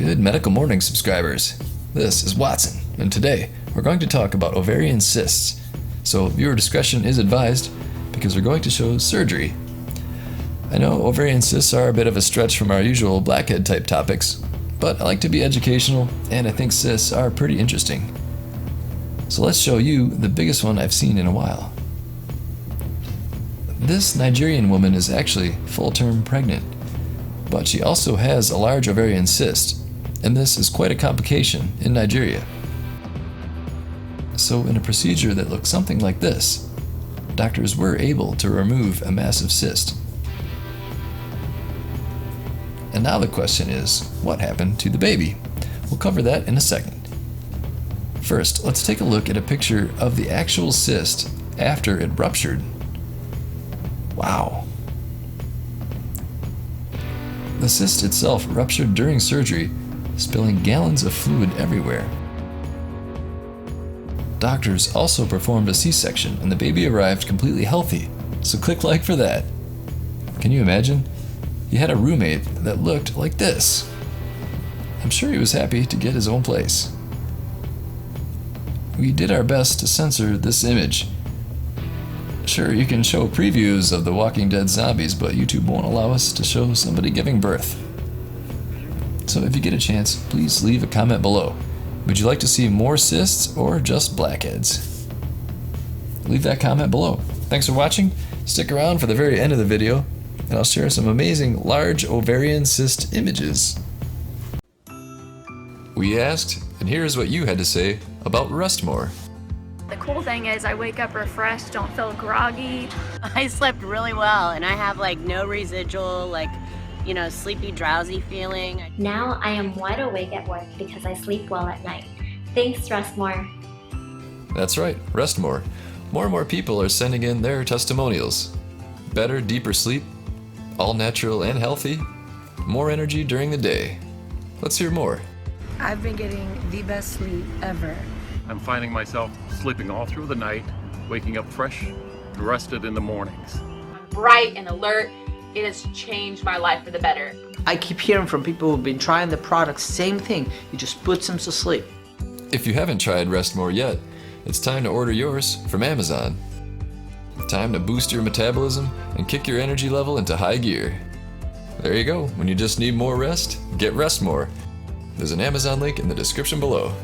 Good medical morning, subscribers. This is Watson, and today we're going to talk about ovarian cysts. So viewer discretion is advised because we're going to show surgery. I know ovarian cysts are a bit of a stretch from our usual blackhead type topics, but I like to be educational and I think cysts are pretty interesting. So let's show you the biggest one I've seen in a while. This Nigerian woman is actually full-term pregnant, but she also has a large ovarian cyst, and this is quite a complication in Nigeria. So in a procedure that looks something like this, doctors were able to remove a massive cyst. And now the question is, what happened to the baby? We'll cover that in a second. First, let's take a look at a picture of the actual cyst after it ruptured. Wow. The cyst itself ruptured during surgery, spilling gallons of fluid everywhere. Doctors also performed a C-section and the baby arrived completely healthy, so click like for that. Can you imagine? He had a roommate that looked like this. I'm sure he was happy to get his own place. We did our best to censor this image. Sure, you can show previews of the Walking Dead zombies, but YouTube won't allow us to show somebody giving birth. So if you get a chance, please leave a comment below. Would you like to see more cysts or just blackheads? Leave that comment below. Thanks for watching. Stick around for the very end of the video, and I'll share some amazing large ovarian cyst images. We asked, and here's what you had to say about rest more. The cool thing is I wake up refreshed, don't feel groggy. I slept really well and I have no residual sleepy, drowsy feeling. Now I am wide awake at work because I sleep well at night. Thanks, Rest More. That's right, rest more. More and more people are sending in their testimonials. Better, deeper sleep, all natural and healthy, more energy during the day. Let's hear more. I've been getting the best sleep ever. I'm finding myself sleeping all through the night, waking up fresh and rested in the mornings. Bright and alert. It has changed my life for the better. I keep hearing from people who've been trying the product, same thing. It just puts them to sleep. If you haven't tried Rest More yet, it's time to order yours from Amazon. Time to boost your metabolism and kick your energy level into high gear. There you go. When you just need more rest, get Rest More. There's an Amazon link in the description below.